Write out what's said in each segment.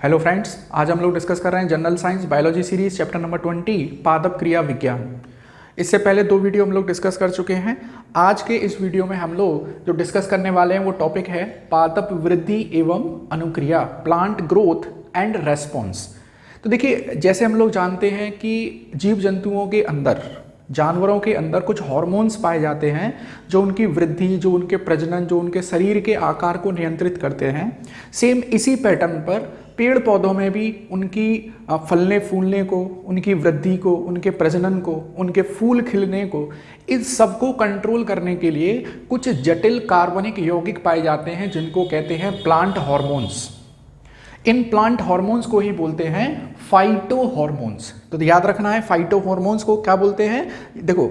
Hello friends, आज हम लोग डिस्कस कर रहे हैं general science biology series chapter number 20 पादप क्रिया विज्ञान। इससे पहले दो वीडियो हम लोग डिस्कस कर चुके हैं। आज के इस वीडियो में हम लोग जो डिस्कस करने वाले हैं वो टॉपिक है पादप वृद्धि एवं अनुक्रिया, प्लांट ग्रोथ एंड रेस्पॉन्स। तो देखिए, जैसे हम लोग जानते हैं कि जीव जंतुओं के अंदर, जानवरों के अंदर कुछ हार्मोन्स पाए जाते हैं जो उनकी वृद्धि, जो उनके प्रजनन, जो उनके शरीर के आकार को नियंत्रित करते हैं। सेम इसी पैटर्न पर पेड़ पौधों में भी उनकी फलने फूलने को, उनकी वृद्धि को, उनके प्रजनन को, उनके फूल खिलने को, इस सब को कंट्रोल करने के लिए कुछ जटिल कार्बनिक यौगिक पाए जाते हैं जिनको कहते हैं plant hormones. In plant hormones को ही बोलते हैं फाइटो हार्मोन्स। तो याद रखना है, फाइटो हार्मोन्स को क्या बोलते हैं। देखो,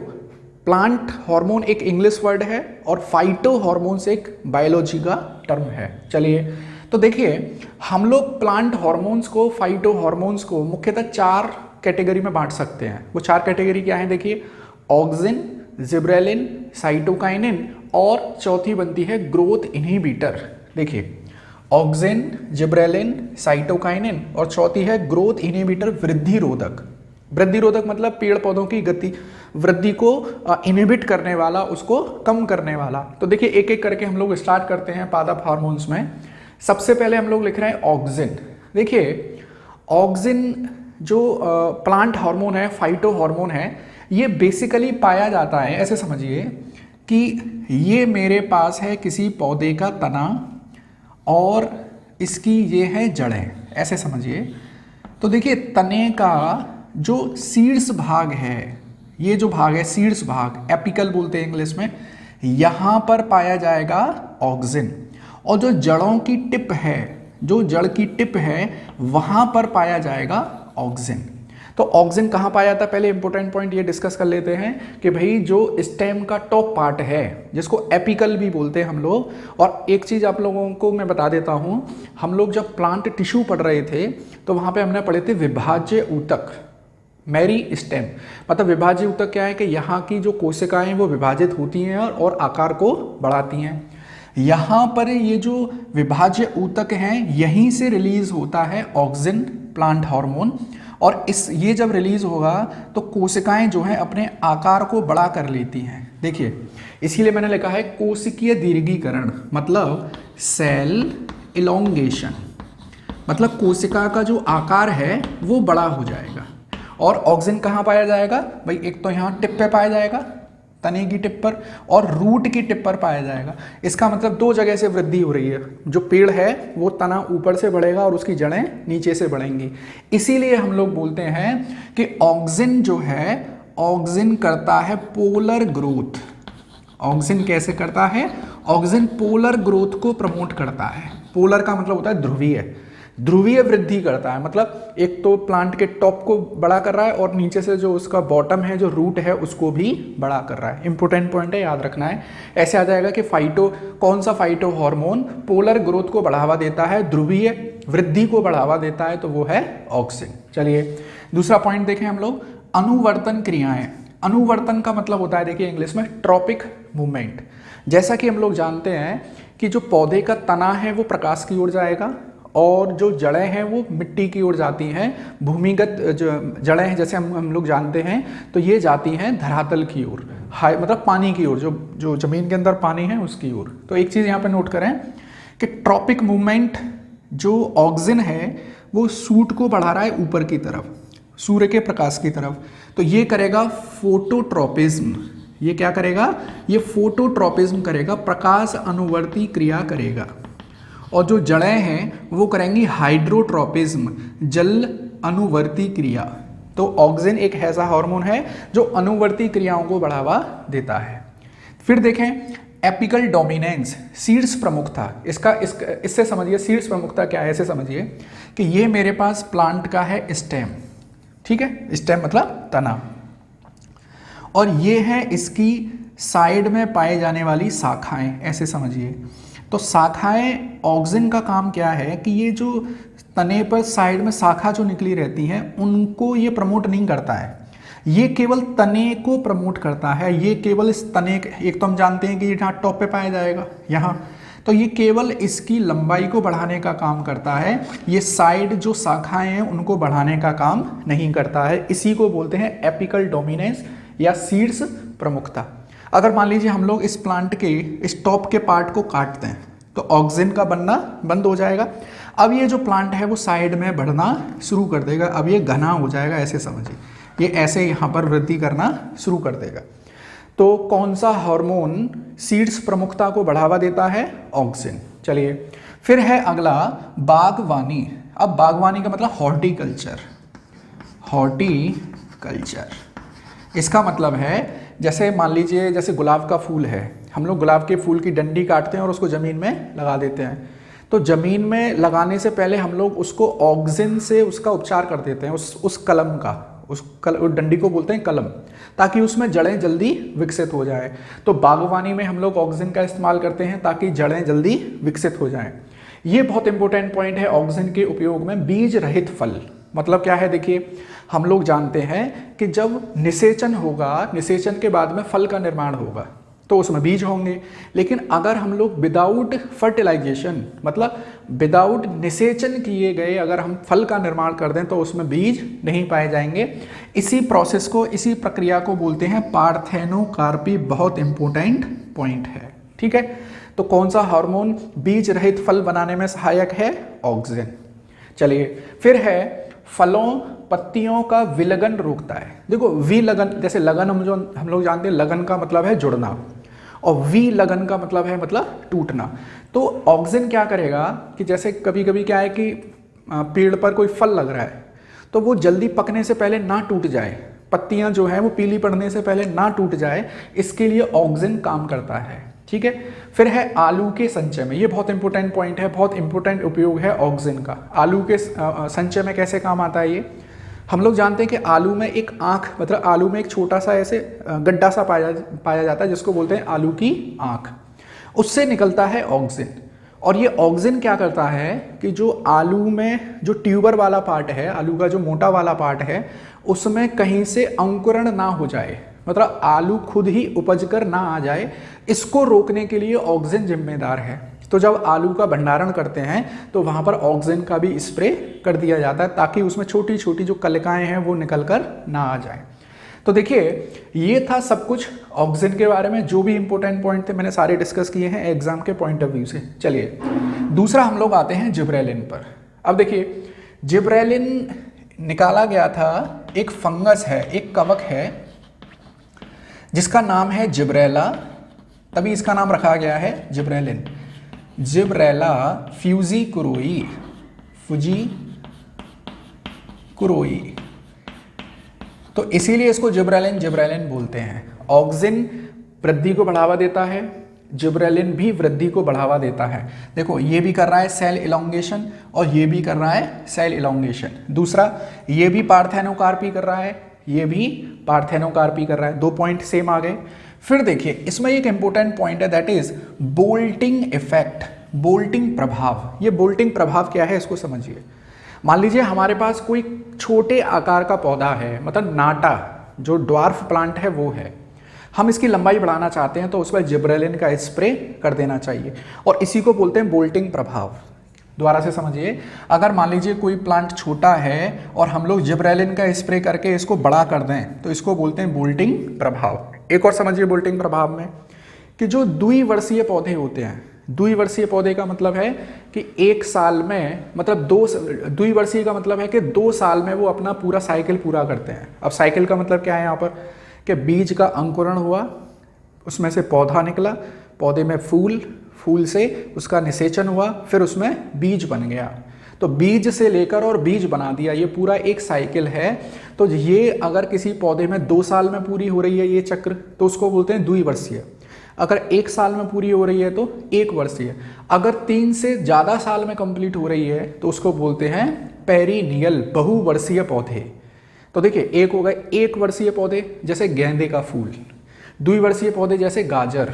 प्लांट हार्मोन एक इंग्लिश वर्ड है और फाइटो हार्मोन्स एक बायोलॉजी का टर्म है। चलिए, तो देखिए, हम लोग प्लांट हार्मोन्स को, फाइटो हार्मोन्स को मुख्यतः 4 कैटेगरी में बांट सकते हैं। वो 4 कैटेगरी क्या हैं? देखिए, ऑक्सिन, जिब्रेलिन, साइटोकाइनिन और चौथी बनती है ग्रोथ इनहिबिटर। देखिए, ऑक्सिन, जिब्रेलिन, साइटोकाइनिन और चौथी है ग्रोथ इनहिबिटर, वृद्धि रोधक। वृद्धि रोधक मतलब पेड़ पौधों की गति, वृद्धि को इनहिबिट करने वाला, उसको कम करने वाला। तो देखिए, एक एक करके हम लोग स्टार्ट करते हैं पादप हार्मोन्स में। सबसे पहले हम लोग लिख रहे हैं ऑक्सिन। देखिए, ऑक्सिन जो प्लांट हार्मोन है, फाइटो हार्मोन है, ये बेसिकली पाया जाता है, ऐसे समझिए कि ये मेरे पास है किसी पौधे का तना और इसकी ये है जड़ें, ऐसे समझिए। तो देखिए, तने का जो शीर्ष भाग है, ये जो भाग है शीर्ष भाग, एपिकल बोलते हैं इंग्लिश में, यहाँ पर पाया जाएगा ऑक्सिन। और जो जड़ों की टिप है, जो जड़ की टिप है, वहाँ पर पाया जाएगा ऑक्सिन। तो ऑक्सिन कहाँ पाया जाता है? पहले इंपॉर्टेंट पॉइंट ये डिस्कस कर लेते हैं कि भाई जो स्टेम का टॉप पार्ट है, जिसको एपिकल भी बोलते हैं हम लोग। और एक चीज़ आप लोगों को मैं बता देता हूँ, हम लोग जब प्लांट टिश्यू पढ़ रहे थे तो वहाँ पे हमने पढ़े थे विभाज्य ऊतक, मेरी स्टेम। मतलब विभाज्य ऊतक क्या है कि यहाँ की जो कोशिकाएं वो विभाजित होती हैं और आकार को बढ़ाती हैं। यहाँ पर ये जो विभाज्य ऊतक हैं, यहीं से रिलीज होता है ऑक्सिन, प्लांट हार्मोन। और ये जब रिलीज होगा तो कोशिकाएं जो हैं अपने आकार को बड़ा कर लेती हैं। देखिए, इसीलिए मैंने लिखा है कोशिकीय दीर्घीकरण, मतलब सेल इलोंगेशन। मतलब कोशिका का जो आकार है वो बड़ा हो जाएगा। और ऑक्सिन कहाँ पाया जाएगा भाई? एक तो यहाँ टिप पे पाया जाएगा, तने की टिप पर, और रूट की टिप पर पाया जाएगा। इसका मतलब 2 जगह से वृद्धि हो रही है। जो पेड़ है वो तना ऊपर से बढ़ेगा और उसकी जड़ें नीचे से बढ़ेंगी। इसीलिए हम लोग बोलते हैं कि ऑक्सिन जो है, ऑक्सिन करता है पोलर ग्रोथ। ऑक्सिन कैसे करता है? ऑक्सिन पोलर ग्रोथ को प्रमोट करता है। पोलर का मतलब होता है ध्रुवीय, ध्रुवीय वृद्धि करता है। मतलब एक तो प्लांट के टॉप को बड़ा कर रहा है और नीचे से जो उसका बॉटम है, जो रूट है, उसको भी बड़ा कर रहा है। इंपॉर्टेंट पॉइंट है, याद रखना है। ऐसे आ जाएगा कि कौन सा फाइटो हार्मोन पोलर ग्रोथ को बढ़ावा देता है, ध्रुवीय वृद्धि को बढ़ावा देता है, तो वो है ऑक्सिन। चलिए, दूसरा पॉइंट देखें हम लोग, अनुवर्तन क्रियाएं। अनुवर्तन का मतलब होता है, देखिए इंग्लिश में, ट्रॉपिक मूवमेंट। जैसा कि हम लोग जानते हैं कि जो पौधे का तना है वो प्रकाश की ओर जाएगा और जो जड़ें हैं वो मिट्टी की ओर जाती हैं। भूमिगत जो जड़ें हैं, जैसे हम लोग जानते हैं, तो ये जाती हैं धरातल की ओर, मतलब पानी की ओर, जो जमीन के अंदर पानी है उसकी ओर। तो एक चीज़ यहाँ पे नोट करें कि ट्रॉपिक मूवमेंट, जो ऑक्सिन है वो सूट को बढ़ा रहा है ऊपर की तरफ, सूर्य के प्रकाश की तरफ। तो ये करेगा फोटोट्रॉपिज्म। ये क्या करेगा? ये फोटोट्रॉपिज्म करेगा, प्रकाश अनुवर्ती क्रिया करेगा। और जो जड़ें हैं वो करेंगी हाइड्रोट्रॉपिज्म, जल अनुवर्ती क्रिया। तो ऑक्सिन एक ऐसा हार्मोन है जो अनुवर्ती क्रियाओं को बढ़ावा देता है। फिर देखें एपिकल डोमिनेंस, शीर्ष प्रमुखता। इससे समझिए शीर्ष प्रमुखता क्या है, ऐसे समझिए कि ये मेरे पास प्लांट का है स्टेम, ठीक है, स्टेम मतलब तना, और ये है इसकी साइड में पाए जाने वाली शाखाएं, ऐसे समझिए। तो शाखाएं, ऑक्सिन का काम क्या है कि ये जो तने पर साइड में शाखा जो निकली रहती हैं उनको ये प्रमोट नहीं करता है, ये केवल तने को प्रमोट करता है। ये केवल इस तने, एक तो हम जानते हैं कि ये यहाँ टॉप पे पाया जाएगा यहाँ, तो ये केवल इसकी लंबाई को बढ़ाने का काम करता है, ये साइड जो शाखाएं हैं उनको बढ़ाने का काम नहीं करता है। इसी को बोलते हैं एपिकल डोमिनेंस या शीर्ष प्रमुखता। अगर मान लीजिए हम लोग इस प्लांट के इस टॉप के पार्ट को काटते हैं तो ऑक्सीजन का बनना बंद हो जाएगा। अब ये जो प्लांट है वो साइड में बढ़ना शुरू कर देगा। अब ये घना हो जाएगा, ऐसे समझिए, ये ऐसे यहाँ पर वृद्धि करना शुरू कर देगा। तो कौन सा हार्मोन शीर्ष प्रमुखता को बढ़ावा देता है? ऑक्सीजन। चलिए फिर है अगला बागवानी। अब बागवानी का मतलब हॉर्टिकल्चर। हॉर्टिकल्चर इसका मतलब है जैसे मान लीजिए जैसे गुलाब का फूल है, हम लोग गुलाब के फूल की डंडी काटते हैं और उसको ज़मीन में लगा देते हैं। तो ज़मीन में लगाने से पहले हम लोग उसको ऑक्सीजन से उसका उपचार कर देते हैं, उस कलम का, उस डंडी को बोलते हैं कलम, ताकि उसमें जड़ें जल्दी विकसित हो जाए। तो बागवानी में हम लोग ऑक्सीजन का इस्तेमाल करते हैं ताकि जड़ें जल्दी विकसित हो जाएं। ये बहुत इंपॉर्टेंट पॉइंट है ऑक्सीजन के उपयोग में। बीज रहित फल मतलब क्या है? देखिए हम लोग जानते हैं कि जब निषेचन होगा, निषेचन के बाद में फल का निर्माण होगा तो उसमें बीज होंगे। लेकिन अगर हम लोग विदाउट फर्टिलाइजेशन मतलब विदाउट निषेचन किए गए अगर हम फल का निर्माण कर दें तो उसमें बीज नहीं पाए जाएंगे। इसी प्रोसेस को, इसी प्रक्रिया को बोलते हैं पार्थेनोकार्पी। बहुत इंपॉर्टेंट पॉइंट है, ठीक है। तो कौन सा हार्मोन बीज रहित फल बनाने में सहायक है? ऑक्सीजन। चलिए फिर है फलों पत्तियों का विलगन रोकता है। देखो विलगन, जैसे लगन हम लोग जानते हैं, लगन का मतलब है जुड़ना और विलगन का मतलब है टूटना। तो ऑक्सीजन क्या करेगा कि जैसे कभी कभी क्या है कि पेड़ पर कोई फल लग रहा है तो वो जल्दी पकने से पहले ना टूट जाए, पत्तियां जो है वो पीली पड़ने से पहले ना टूट जाए, इसके लिए ऑक्सीजन काम करता है, ठीक है। फिर है आलू के संचय में। ये बहुत इंपॉर्टेंट पॉइंट है, बहुत इंपॉर्टेंट उपयोग है ऑक्सीजन का। आलू के संचय में कैसे काम आता है ये? हम लोग जानते हैं कि आलू में एक आँख मतलब आलू में एक छोटा सा ऐसे गड्ढा सा पाया जाता है जिसको बोलते हैं आलू की आँख। उससे निकलता है ऑक्सीजन। और ये ऑक्सीजन क्या करता है कि जो आलू में जो ट्यूबर वाला पार्ट है, आलू का जो मोटा वाला पार्ट है, उसमें कहीं से अंकुरण ना हो जाए, मतलब आलू खुद ही उपज कर ना आ जाए, इसको रोकने के लिए ऑक्सीजन जिम्मेदार है। तो जब आलू का भंडारण करते हैं तो वहाँ पर ऑक्सीजन का भी स्प्रे कर दिया जाता है ताकि उसमें छोटी छोटी जो कलिकाएँ हैं वो निकल कर ना आ जाए। तो देखिए ये था सब कुछ ऑक्सीजन के बारे में। जो भी इंपॉर्टेंट पॉइंट थे मैंने सारे डिस्कस किए हैं एग्जाम के पॉइंट ऑफ व्यू से। चलिए दूसरा हम लोग आते हैं जिब्रेलिन पर। अब देखिए जिब्रेलिन निकाला गया था, एक फंगस है, एक कवक है जिसका नाम है जिब्रेला, तभी इसका नाम रखा गया है जिब्रेलिन। जिब्रेला फ्यूजीकुरोई, फुजीकुरोई, तो इसीलिए इसको जिब्रेलिन बोलते हैं। ऑक्सीजन वृद्धि को बढ़ावा देता है, जिब्रेलिन भी वृद्धि को बढ़ावा देता है। देखो ये भी कर रहा है सेल इलोंगेशन और ये भी कर रहा है सेल इलोंगेशन। दूसरा ये भी पार्थेनोकार्पी कर रहा है, ये भी पार्थेनोकार्पी कर रहा है। 2 पॉइंट सेम आ गए। फिर देखिए इसमें एक इंपॉर्टेंट पॉइंट है, that is bolting effect, bolting प्रभाव। ये बोल्टिंग प्रभाव क्या है इसको समझिए। मान लीजिए हमारे पास कोई छोटे आकार का पौधा है, मतलब नाटा जो ड्वार्फ प्लांट है वो है, हम इसकी लंबाई बढ़ाना चाहते हैं तो उस पर जिब्रेलिन का स्प्रे कर देना चाहिए और इसी को बोलते हैं बोल्टिंग प्रभाव। दोबारा से समझिए, अगर मान लीजिए कोई प्लांट छोटा है और हम लोग जिब्रेलिन का स्प्रे करके इसको बड़ा कर दें तो इसको बोलते हैं बोल्टिंग प्रभाव। एक और समझिए बोल्टिंग प्रभाव में कि जो द्विवर्षीय पौधे होते हैं, द्विवर्षीय पौधे का मतलब है कि 1 साल में मतलब द्विवर्षीय का मतलब है कि 2 साल में वो अपना पूरा साइकिल पूरा करते हैं। अब साइकिल का मतलब क्या है यहाँ पर कि बीज का अंकुरण हुआ, उसमें से पौधा निकला, पौधे में फूल से उसका निषेचन हुआ, फिर उसमें बीज बन गया। तो बीज से लेकर और बीज बना दिया, ये पूरा एक साइकिल है। तो ये अगर किसी पौधे में 2 साल में पूरी हो रही है ये चक्र तो उसको बोलते हैं द्विवर्षीय। अगर 1 साल में पूरी हो रही है तो 1 वर्षीय। अगर 3 से ज़्यादा साल में कंप्लीट हो रही है तो उसको बोलते हैं पेरिनियल, बहुवर्षीय पौधे। तो देखिए एक हो गए 1 वर्षीय पौधे जैसे गेंदे का फूल, द्विवर्षीय पौधे जैसे गाजर,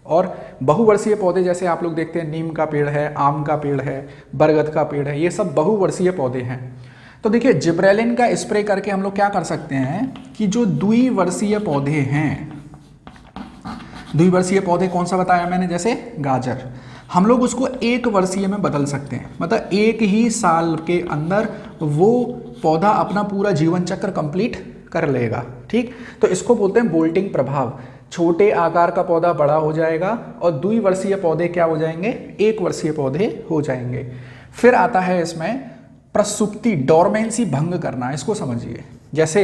और बहुवर्षीय पौधे जैसे आप लोग देखते हैं नीम का पेड़ है, आम का पेड़ है, बरगद का पेड़ है, ये सब बहुवर्षीय पौधे हैं। तो देखिए जिब्रेलिन का स्प्रे करके हम लोग क्या कर सकते हैं कि जो द्विवर्षीय पौधे हैं, द्विवर्षीय पौधे कौन सा बताया मैंने, जैसे गाजर, हम लोग उसको 1 वर्षीय में बदल सकते हैं, मतलब 1 ही साल के अंदर वो पौधा अपना पूरा जीवन चक्र कंप्लीट कर लेगा। ठीक, तो इसको बोलते हैं बोल्टिंग प्रभाव। छोटे आकार का पौधा बड़ा हो जाएगा और 2 वर्षीय पौधे क्या हो जाएंगे, 1 वर्षीय पौधे हो जाएंगे। फिर आता है इसमें प्रसुप्ति, डोरमेंसी भंग करना। इसको समझिए, जैसे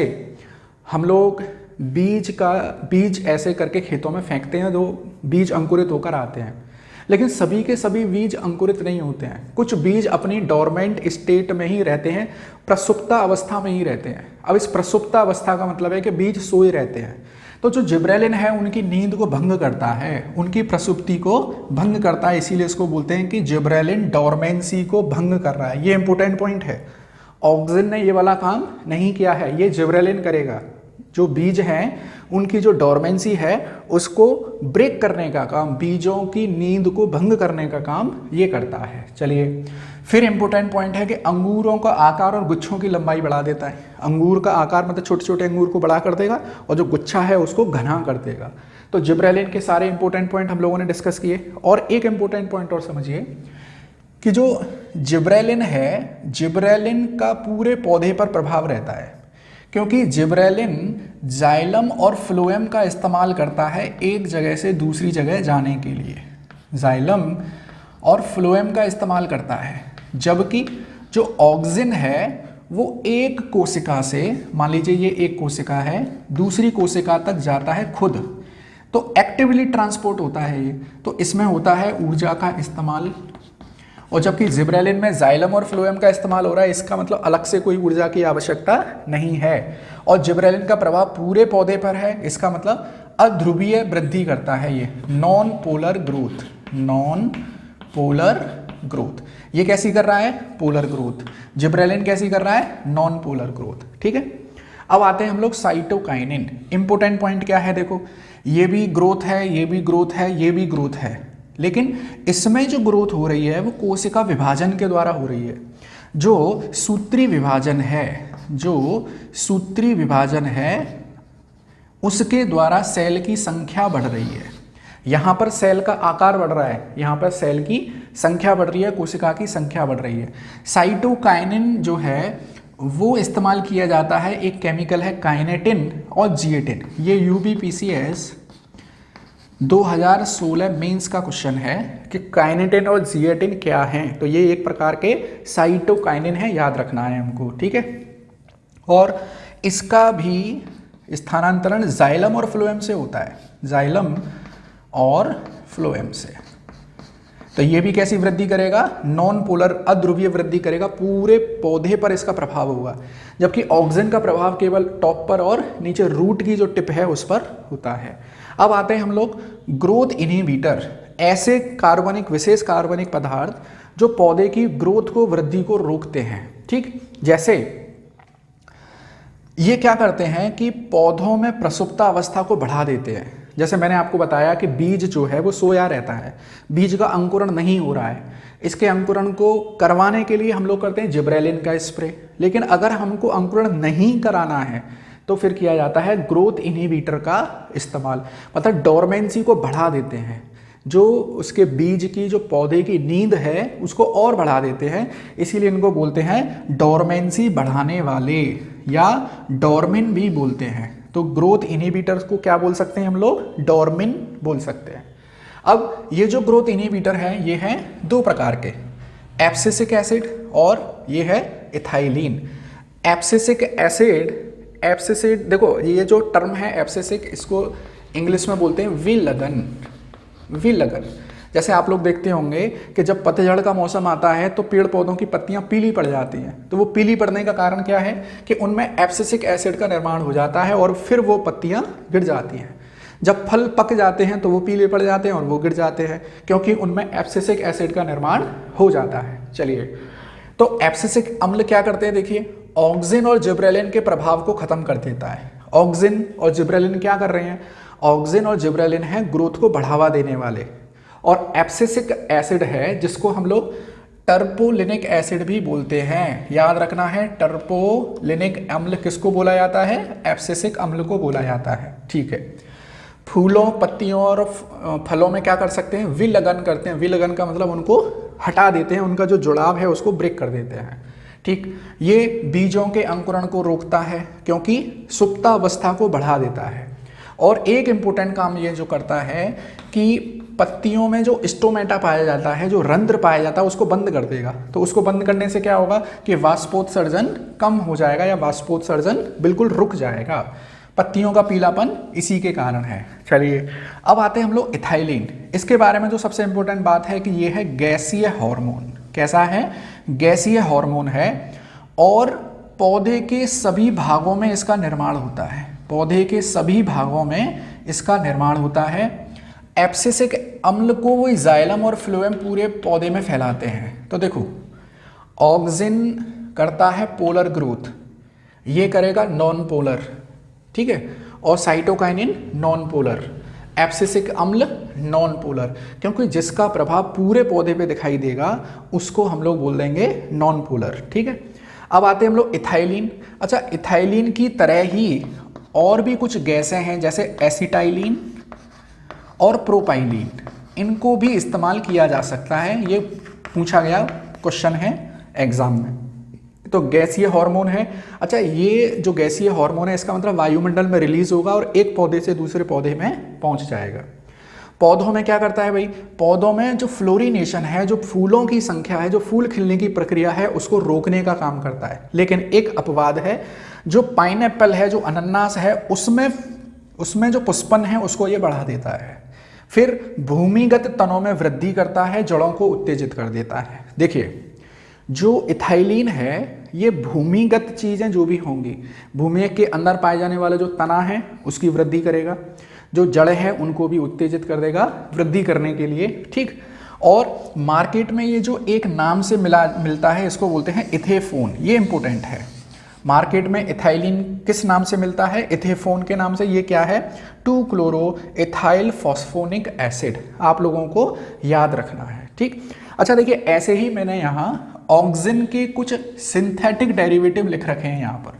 हम लोग बीज ऐसे करके खेतों में फेंकते हैं, जो बीज अंकुरित होकर आते हैं, लेकिन सभी के सभी बीज अंकुरित नहीं होते हैं। कुछ बीज अपनी डोरमेंट स्टेट में ही रहते हैं, प्रसुप्ता अवस्था में ही रहते हैं। अब इस प्रसुप्ता अवस्था का मतलब है कि बीज सोए रहते हैं। तो जो जिब्रेलिन है उनकी नींद को भंग करता है, उनकी प्रसुप्ति को भंग करता है, इसीलिए इसको बोलते हैं कि जिब्रेलिन डोरमेंसी को भंग कर रहा है। ये इंपॉर्टेंट पॉइंट है। ऑक्सिन ने ये वाला काम नहीं किया है, ये जिब्रेलिन करेगा। जो बीज हैं उनकी जो डोरमेंसी है उसको ब्रेक करने का काम, बीजों की नींद को भंग करने का काम ये करता है। चलिए, फिर इंपॉर्टेंट पॉइंट है कि अंगूरों का आकार और गुच्छों की लंबाई बढ़ा देता है। अंगूर का आकार मतलब छोटे छोटे अंगूर को बड़ा कर देगा और जो गुच्छा है उसको घना कर देगा। तो जिब्रेलिन के सारे इंपॉर्टेंट पॉइंट हम लोगों ने डिस्कस किए। और एक इंपॉर्टेंट पॉइंट और समझिए कि जो जिब्रेलिन है, जिब्रेलिन का पूरे पौधे पर प्रभाव रहता है, क्योंकि जिब्रेलिन जाइलम और फ्लोएम का इस्तेमाल करता है एक जगह से दूसरी जगह जाने के लिए। जाइलम और फ्लोएम का इस्तेमाल करता है, जबकि जो ऑक्सिन है वो एक कोशिका से, मान लीजिए ये एक कोशिका है, दूसरी कोशिका तक जाता है खुद, तो एक्टिवली ट्रांसपोर्ट होता है ये, तो इसमें होता है ऊर्जा का इस्तेमाल। और जबकि जिब्रेलिन में जाइलम और फ्लोएम का इस्तेमाल हो रहा है, इसका मतलब अलग से कोई ऊर्जा की आवश्यकता नहीं है। और जिब्रेलिन का प्रभाव पूरे पौधे पर है, इसका मतलब अध्रुवीय वृद्धि करता है ये, non polar growth. Non polar growth ये कैसी कर रहा है, पोलर ग्रोथ। जिब्रेलिन कैसी कर रहा है, नॉन पोलर ग्रोथ। ठीक है, अब आते हैं हम लोग साइटोकाइनिन। इंपॉर्टेंट पॉइंट क्या है, देखो ये भी ग्रोथ है, ये भी ग्रोथ है, ये भी ग्रोथ है, लेकिन इसमें जो ग्रोथ हो रही है वो कोशिका विभाजन के द्वारा हो रही है। जो सूत्री विभाजन है, जो सूत्री विभाजन है उसके द्वारा सेल की संख्या बढ़ रही है। यहाँ पर सेल का आकार बढ़ रहा है, यहाँ पर सेल की संख्या बढ़ रही है, कोशिका की संख्या बढ़ रही है। साइटोकाइनिन जो है वो इस्तेमाल किया जाता है, एक केमिकल है काइनेटिन और जिएटिन। ये यूबीपीसीएस 2016 मेंस का क्वेश्चन है कि काइनेटिन और जिएटिन क्या हैं। तो ये एक प्रकार के साइटोकाइनिन है, याद रखना है हमको। ठीक है, और इसका भी स्थानांतरण जाइलम और फ्लोएम से होता है, जाइलम और फ्लोएम से। तो ये भी कैसी वृद्धि करेगा, नॉन पोलर अध्रुवीय वृद्धि करेगा, पूरे पौधे पर इसका प्रभाव होगा। जबकि ऑक्सिन का प्रभाव केवल टॉप पर और नीचे रूट की जो टिप है उस पर होता है। अब आते हैं हम लोग ग्रोथ इनहिबिटर, ऐसे कार्बनिक, विशेष कार्बनिक पदार्थ जो पौधे की ग्रोथ को, वृद्धि को रोकते हैं। ठीक, जैसे ये क्या करते हैं कि पौधों में प्रसुप्ता अवस्था को बढ़ा देते हैं। जैसे मैंने आपको बताया कि बीज जो है वो सोया रहता है, बीज का अंकुरण नहीं हो रहा है, इसके अंकुरण को करवाने के लिए हम लोग करते हैं जिब्रेलिन का स्प्रे। लेकिन अगर हमको अंकुरण नहीं कराना है तो फिर किया जाता है ग्रोथ इनहिबिटर का इस्तेमाल, मतलब डोरमेंसी को बढ़ा देते हैं, जो उसके बीज की, जो पौधे की नींद है उसको और बढ़ा देते हैं। इसीलिए इनको बोलते हैं डोरमेंसी बढ़ाने वाले, या डोरमिन भी बोलते हैं। तो ग्रोथ इनहिबिटर को क्या बोल सकते हैं हम लोग, डोरमिन बोल सकते हैं। अब ये जो ग्रोथ इनहिबिटर है ये हैं 2 प्रकार के, एब्सिसिक एसिड और ये है इथाइलिन। एब्सिसिक एसिड, एब्सिसिड, देखो ये जो टर्म है एब्सिसिक, इसको इंग्लिश में बोलते हैं विलगन। विलगन, जैसे आप लोग देखते होंगे कि जब पतझड़ का मौसम आता है तो पेड़ पौधों की पत्तियां पीली पड़ जाती हैं। तो वो पीली पड़ने का कारण क्या है कि उनमें एब्सिसिक एसिड का निर्माण हो जाता है और फिर वो पत्तियां गिर जाती हैं। जब फल पक जाते हैं तो वो पीले पड़ जाते हैं और वो गिर जाते हैं, क्योंकि उनमें एब्सिसिक एसिड का निर्माण हो जाता है। चलिए, तो एब्सिसिक अम्ल क्या करते हैं, देखिए ऑक्सिन और जिब्रेलिन के प्रभाव को खत्म कर देता है। ऑक्सिन और जिब्रेलिन क्या कर रहे हैं, ऑक्सिन और जिब्रेलिन है ग्रोथ को बढ़ावा देने वाले, और एब्सिसिक एसिड है जिसको हम लोग टर्पोलिनिक एसिड भी बोलते हैं। याद रखना है, टर्पोलिनिक अम्ल किसको बोला जाता है, एब्सिसिक अम्ल को बोला जाता है। ठीक है, फूलों, पत्तियों और फलों में क्या कर सकते हैं, विलगन करते हैं। विलगन का मतलब उनको हटा देते हैं, उनका जो जुड़ाव है उसको ब्रेक कर देते हैं। ठीक, ये बीजों के अंकुरण को रोकता है क्योंकि सुप्तावस्था को बढ़ा देता है। और एक इम्पोर्टेंट काम ये जो करता है कि पत्तियों में जो स्टोमेटा पाया जाता है, जो रंध्र पाया जाता है, उसको बंद कर देगा। तो उसको बंद करने से क्या होगा कि वाष्पोत्सर्जन कम हो जाएगा या वाष्पोत्सर्जन बिल्कुल रुक जाएगा। पत्तियों का पीलापन इसी के कारण है। चलिए अब आते हैं हम लोग इथाइलिन। इसके बारे में जो सबसे इंपॉर्टेंट बात है कि ये है गैसीय हार्मोन। कैसा है? गैसीय हार्मोन है और पौधे के सभी भागों में इसका निर्माण होता है। पौधे के सभी भागों में इसका निर्माण होता है। एब्सिसिक अम्ल को वो जाइलम और फ्लोएम पूरे पौधे में फैलाते हैं। तो देखो, ऑक्सिन करता है पोलर ग्रोथ, ये करेगा नॉन पोलर, ठीक है, और साइटोकाइनिन नॉन पोलर, एब्सिसिक अम्ल नॉन पोलर, क्योंकि जिसका प्रभाव पूरे पौधे पे दिखाई देगा उसको हम लोग बोल देंगे नॉन पोलर। ठीक है, अब आते हैं हम लोग इथाइलिन। अच्छा, इथाइलिन की तरह ही और भी कुछ गैसें हैं जैसे एसिटाइलिन और प्रोपाइलिन, इनको भी इस्तेमाल किया जा सकता है। ये पूछा गया क्वेश्चन है एग्जाम में। तो गैसीय हार्मोन है। अच्छा, ये जो गैसीय हार्मोन है इसका मतलब वायुमंडल में रिलीज होगा और एक पौधे से दूसरे पौधे में पहुंच जाएगा। पौधों में क्या करता है भाई? पौधों में जो फ्लोरिनेशन है, जो फूलों की संख्या है, जो फूल खिलने की प्रक्रिया है, उसको रोकने का काम करता है। लेकिन एक अपवाद है, जो पाइनएप्पल है, जो अनन्नास है, उसमें जो पुष्पन है उसको ये बढ़ा देता है। फिर भूमिगत तनों में वृद्धि करता है, जड़ों को उत्तेजित कर देता है। देखिए, जो इथाइलिन है ये भूमिगत चीज़ें जो भी होंगी, भूमि के अंदर पाए जाने वाले जो तना है उसकी वृद्धि करेगा, जो जड़ है उनको भी उत्तेजित कर देगा वृद्धि करने के लिए। ठीक, और मार्केट में ये जो एक नाम से मिलता है इसको बोलते हैं इथेफोन। ये इंपॉर्टेंट है। मार्केट में इथाइलिन किस नाम से मिलता है? इथेफोन के नाम से। ये क्या है? 2-क्लोरो एथाइल फॉस्फोनिक एसिड। आप लोगों को याद रखना है। ठीक, अच्छा देखिए, ऐसे ही मैंने यहाँ ऑक्सिन के कुछ सिंथेटिक डेरिवेटिव लिख रखे हैं यहाँ पर।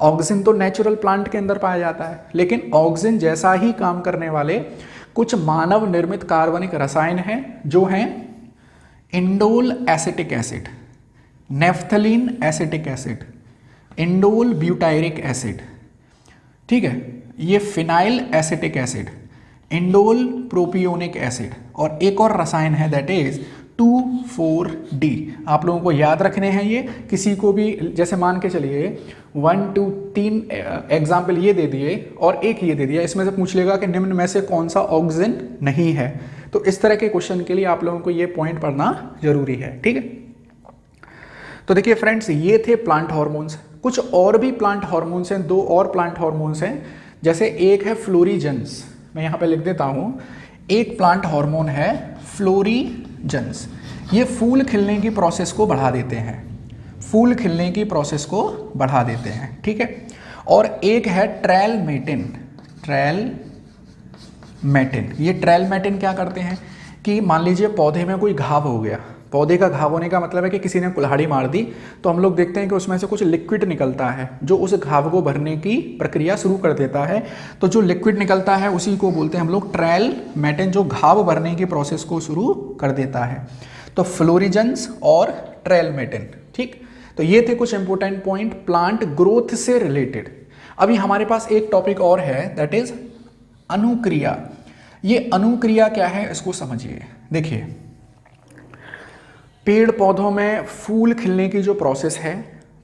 ऑक्सिन तो नेचुरल प्लांट के अंदर पाया जाता है, लेकिन ऑक्सिन जैसा ही काम करने वाले कुछ मानव निर्मित कार्बनिक रसायन हैं जो हैं indole acetic acid, naphthalene acetic acid, indole butyric acid, ठीक है, ये phenyl acetic acid, indole propionic acid, और एक और रसायन है दैट इज 2,4-D। आप लोगों को याद रखने हैं ये। किसी को भी जैसे मान के चलिए 1, 2, 3 एग्जाम्पल ये दे दिए और एक ये दे दिया, इसमें से पूछ लेगा कि निम्न में से कौन सा ऑक्सिन नहीं है। तो इस तरह के क्वेश्चन के लिए आप लोगों को ये पॉइंट पढ़ना जरूरी है। ठीक है, तो देखिए फ्रेंड्स, ये थे प्लांट हार्मोन्स। कुछ और भी प्लांट हार्मोन्स हैं, 2 और प्लांट हार्मोन्स हैं। जैसे एक है फ्लोरीजेंस, मैं यहाँ पे लिख देता हूँ। एक प्लांट हार्मोन है फ्लोरीजेंस, ये फूल खिलने की प्रोसेस को बढ़ा देते हैं, फूल खिलने की प्रोसेस को बढ़ा देते हैं। ठीक है, और एक है ट्रेलमेटिन। ट्रेलमेटिन, ये ट्रेलमेटिन क्या करते हैं कि मान लीजिए पौधे में कोई घाव हो गया। पौधे का घाव होने का मतलब है कि किसी ने कुल्हाड़ी मार दी, तो हम लोग देखते हैं कि उसमें से कुछ लिक्विड निकलता है जो उस घाव को भरने की प्रक्रिया शुरू कर देता है। तो जो लिक्विड निकलता है उसी को बोलते हैं हम लोग ट्रेलमेटिन, जो घाव भरने की प्रोसेस को शुरू कर देता है। तो फ्लोरीजेंस और ट्रेलमेटिन। ठीक, तो ये थे कुछ इंपॉर्टेंट पॉइंट प्लांट ग्रोथ से रिलेटेड। अभी हमारे पास एक टॉपिक और है दैट इज अनुक्रिया। ये अनुक्रिया क्या है इसको समझिए। देखिए, पेड़ पौधों में फूल खिलने की जो प्रोसेस है,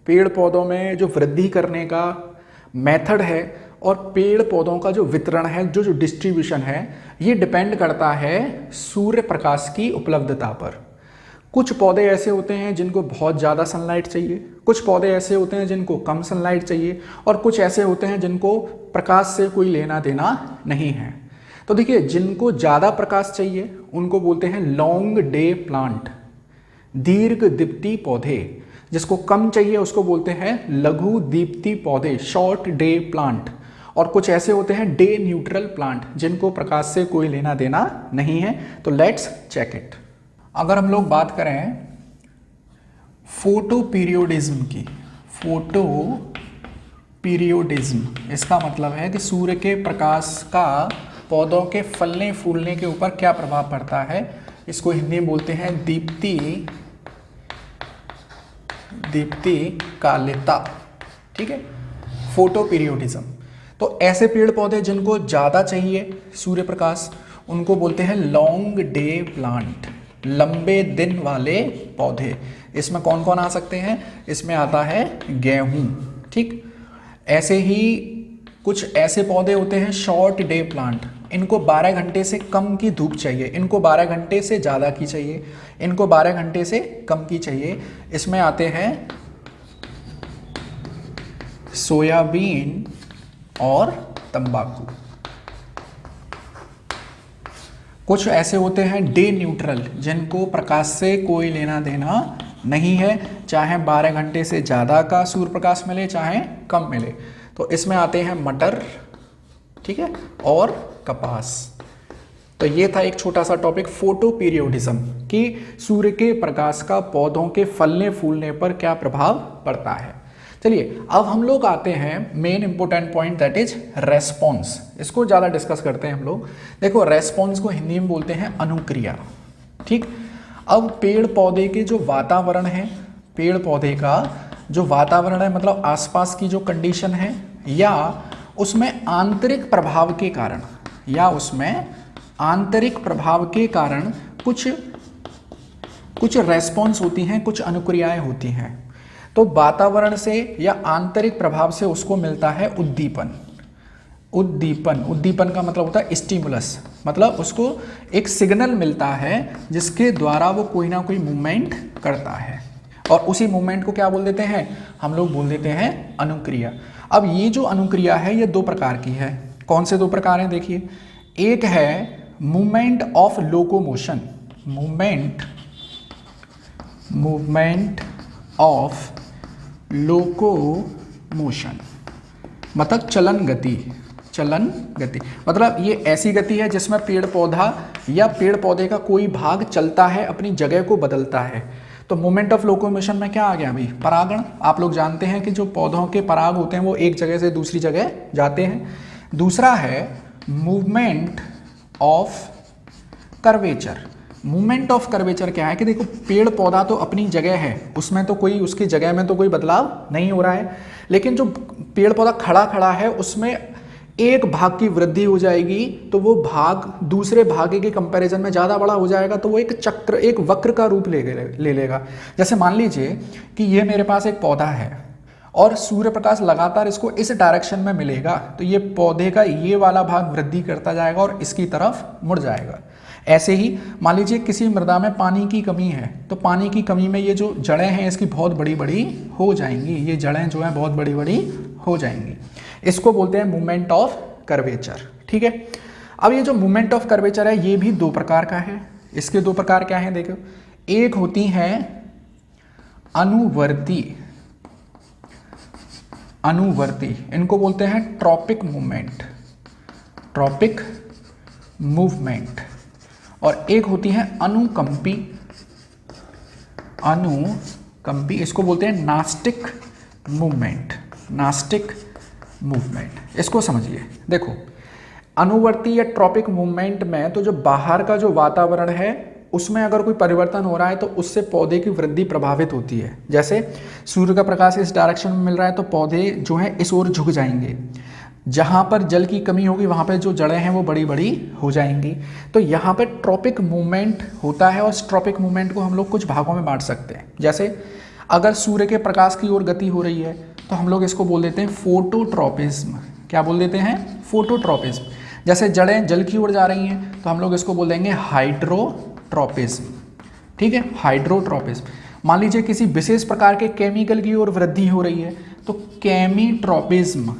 पेड़ पौधों में जो वृद्धि करने का मेथड है, और पेड़ पौधों का जो वितरण है, जो डिस्ट्रीब्यूशन है, ये डिपेंड करता है सूर्य प्रकाश की उपलब्धता पर। कुछ पौधे ऐसे होते हैं जिनको बहुत ज़्यादा सनलाइट चाहिए, कुछ पौधे ऐसे होते हैं जिनको कम सनलाइट चाहिए, और कुछ ऐसे होते हैं जिनको प्रकाश से कोई लेना देना नहीं है। तो देखिए, जिनको ज़्यादा प्रकाश चाहिए उनको बोलते हैं लॉन्ग डे प्लांट, दीर्घ दीप्ति पौधे। जिसको कम चाहिए उसको बोलते हैं लघु दीप्ति पौधे, शॉर्ट डे प्लांट। और कुछ ऐसे होते हैं डे न्यूट्रल प्लांट, जिनको प्रकाश से कोई लेना देना नहीं है। तो लेट्स चेक इट। अगर हम लोग बात करें फोटो पीरियोडिज्म की, फोटो पीरियोडिज्म, इसका मतलब है कि सूर्य के प्रकाश का पौधों के फलने फूलने के ऊपर क्या प्रभाव पड़ता है, इसको हिंदी में बोलते हैं दीप्तिकालिता। ठीक है, फोटो पीरियोडिज्म। तो ऐसे पेड़ पौधे जिनको ज़्यादा चाहिए सूर्य प्रकाश, उनको बोलते हैं लॉन्ग डे प्लांट, लंबे दिन वाले पौधे। इसमें कौन कौन आ सकते हैं, इसमें आता है गेहूं। ठीक, ऐसे ही कुछ ऐसे पौधे होते हैं शॉर्ट डे प्लांट, इनको 12 घंटे से कम की धूप चाहिए, इनको 12 घंटे से ज़्यादा की चाहिए, इनको 12 घंटे से कम की चाहिए। इसमें आते हैं सोयाबीन और तंबाकू। कुछ ऐसे होते हैं डे न्यूट्रल, जिनको प्रकाश से कोई लेना देना नहीं है, चाहे 12 घंटे से ज़्यादा का सूर्य प्रकाश मिले चाहे कम मिले। तो इसमें आते हैं मटर, ठीक है, और कपास। तो ये था एक छोटा सा टॉपिक फोटो पीरियोडिज्म, कि सूर्य के प्रकाश का पौधों के फलने फूलने पर क्या प्रभाव पड़ता है। चलिए अब हम लोग आते हैं main important point, that is response. इसको ज़्यादा डिस्कस करते हैं हम लोग। देखो, रेस्पॉन्स को हिंदी में बोलते हैं अनुक्रिया। ठीक, अब पेड़ पौधे के जो वातावरण है, पेड़ पौधे का जो वातावरण है, मतलब आसपास की जो कंडीशन है, या उसमें आंतरिक प्रभाव के कारण, कुछ रेस्पॉन्स होती हैं, कुछ अनुक्रियाएं होती हैं। तो वातावरण से या आंतरिक प्रभाव से उसको मिलता है उद्दीपन। उद्दीपन का मतलब होता है स्टिमुलस, मतलब उसको एक सिग्नल मिलता है जिसके द्वारा वो कोई ना कोई मूवमेंट करता है, और उसी मूवमेंट को क्या बोल देते हैं, हम लोग बोल देते हैं अनुक्रिया। अब ये जो अनुक्रिया है ये 2 प्रकार की है। कौन से 2 प्रकार हैं, देखिए। एक है movement of locomotion, movement of locomotion, मतलब चलन गति, मतलब ये ऐसी गति है जिसमें पेड़ पौधा या पेड़ पौधे का कोई भाग चलता है, अपनी जगह को बदलता है। तो मूवमेंट ऑफ लोकोमोशन में क्या आ गया भाई, परागण। आप लोग जानते हैं कि जो पौधों के पराग होते हैं वो एक जगह से दूसरी जगह जाते हैं। दूसरा है movement of curvature. Movement of curvature क्या है कि देखो, पेड़ पौधा तो अपनी जगह है, उसमें तो कोई, उसकी जगह में तो कोई बदलाव नहीं हो रहा है, लेकिन जो पेड़ पौधा खड़ा है उसमें एक भाग की वृद्धि हो जाएगी, तो वो भाग दूसरे भाग के कंपैरिजन में ज़्यादा बड़ा हो जाएगा, तो वो एक वक्र का रूप ले लेगा। जैसे मान लीजिए कि ये मेरे पास एक पौधा है और सूर्य प्रकाश लगातार इसको इस डायरेक्शन में मिलेगा, तो ये पौधे का ये वाला भाग वृद्धि करता जाएगा और इसकी तरफ मुड़ जाएगा। ऐसे ही मान लीजिए किसी मृदा में पानी की कमी है, तो पानी की कमी में ये जो जड़ें हैं इसकी बहुत बड़ी बड़ी हो जाएंगी, ये जड़ें जो हैं बहुत बड़ी बड़ी हो जाएंगी। इसको बोलते हैं मूवमेंट ऑफ कर्वेचर। ठीक है, अब ये जो मूवमेंट ऑफ कर्वेचर है ये भी 2 प्रकार का है। इसके 2 प्रकार क्या हैं, देखो। एक होती है अनुवर्ती, इनको बोलते हैं ट्रॉपिक मूवमेंट, और एक होती है अनुकंपी, इसको बोलते हैं नास्टिक मूवमेंट। इसको समझिए, देखो, अनुवर्ती या ट्रॉपिक मूवमेंट में तो जो बाहर का जो वातावरण है उसमें अगर कोई परिवर्तन हो रहा है तो उससे पौधे की वृद्धि प्रभावित होती है। जैसे सूर्य का प्रकाश इस डायरेक्शन में मिल रहा है तो पौधे जो हैं इस ओर झुक जाएंगे, जहाँ पर जल की कमी होगी वहाँ पे जो जड़ें हैं वो बड़ी बड़ी हो जाएंगी। तो यहाँ पे ट्रॉपिक मूवमेंट होता है, और इस ट्रॉपिक मूवमेंट को हम लोग कुछ भागों में बांट सकते हैं। जैसे अगर सूर्य के प्रकाश की ओर गति हो रही है तो हम लोग इसको बोल देते हैं फोटोट्रॉपिज्म। क्या बोल देते हैं, फोटोट्रॉपिज्म। जैसे जड़ें जल की ओर जा रही हैं तो हम लोग इसको बोल देंगे हाइड्रोट्रॉपिज्म। ठीक है, हाइड्रोट्रॉपिज्म। मान लीजिए किसी विशेष प्रकार के केमिकल की ओर वृद्धि हो रही है तो केमीट्रॉपिज्म।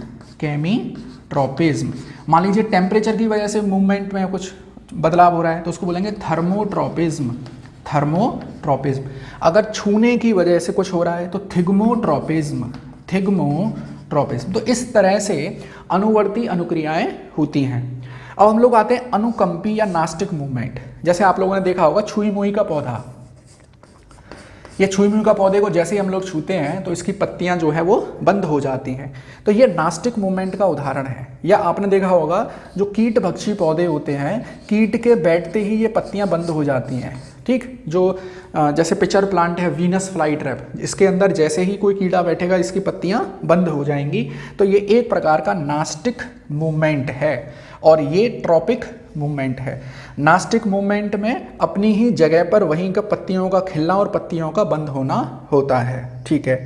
मान लीजिए टेम्परेचर की वजह से मूवमेंट में कुछ बदलाव हो रहा है तो उसको बोलेंगे थर्मोट्रॉपिज्म। अगर छूने की वजह से कुछ हो रहा है तो थिग्मोट्रॉपिज्म। तो इस तरह से अनुवर्ती अनुक्रियाएं होती हैं। अब हम लोग आते हैं अनुकंपी या नास्टिक मूवमेंट। जैसे आप लोगों ने देखा होगा छुई मुई का पौधा, ये छुई मुई का पौधे को जैसे ही हम लोग छूते हैं तो इसकी पत्तियां जो है वो बंद हो जाती हैं। तो ये नास्टिक मूवमेंट का उदाहरण है। या आपने देखा होगा जो कीट भक्षी पौधे होते हैं, कीट के बैठते ही ये पत्तियां बंद हो जाती हैं। ठीक, जो जैसे पिचर प्लांट है, वीनस फ्लाई ट्रैप, इसके अंदर जैसे ही कोई कीड़ा बैठेगा इसकी पत्तियां बंद हो जाएंगी। तो ये एक प्रकार का नास्टिक मूवमेंट है और ये ट्रॉपिक मूवमेंट है। नास्टिक मूवमेंट में अपनी ही जगह पर वहीं का पत्तियों का खिलना और पत्तियों का बंद होना होता है। ठीक है,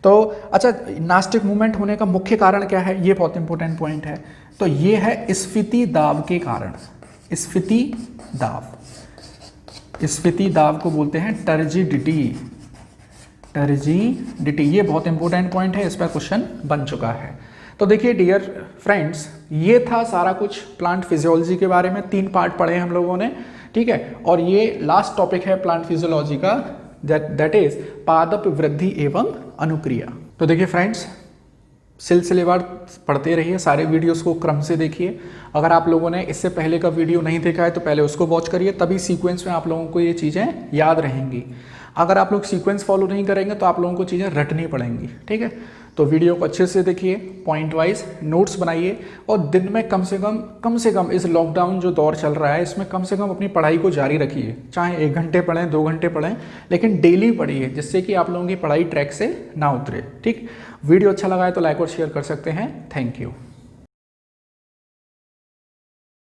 तो अच्छा, नास्टिक मूवमेंट होने का मुख्य कारण क्या है, ये बहुत इंपॉर्टेंट पॉइंट है। तो ये है स्फीति दाब के कारण। स्फीति दाब, स्फीति दाब को बोलते हैं टर्जिडिटी। टर्जिडिटी, ये बहुत इंपॉर्टेंट पॉइंट है, इस पर क्वेश्चन बन चुका है। तो देखिए डियर फ्रेंड्स, ये था सारा कुछ प्लांट फिजियोलॉजी के बारे में। 3 पार्ट पढ़े हम लोगों ने, ठीक है। और ये लास्ट टॉपिक है प्लांट फिजियोलॉजी का, दैट इज पादप वृद्धि एवं अनुक्रिया। तो देखिए फ्रेंड्स, सिलसिलेवार पढ़ते रहिए, सारे वीडियोस को क्रम से देखिए। अगर आप लोगों ने इससे पहले का वीडियो नहीं देखा है तो पहले उसको वॉच करिए, तभी सीक्वेंस में आप लोगों को ये चीज़ें याद रहेंगी। अगर आप लोग सीक्वेंस फॉलो नहीं करेंगे तो आप लोगों को चीज़ें रटनी पड़ेंगी। ठीक है, तो वीडियो को अच्छे से देखिए, पॉइंट वाइज नोट्स बनाइए और दिन में कम से कम इस लॉकडाउन जो दौर चल रहा है इसमें कम से कम अपनी पढ़ाई को जारी रखिए। चाहे 1 घंटे पढ़ें, 2 घंटे पढ़ें, लेकिन डेली पढ़िए, जिससे कि आप लोगों की पढ़ाई ट्रैक से ना उतरे। ठीक, वीडियो अच्छा लगा है तो लाइक और शेयर कर सकते हैं। Thank you.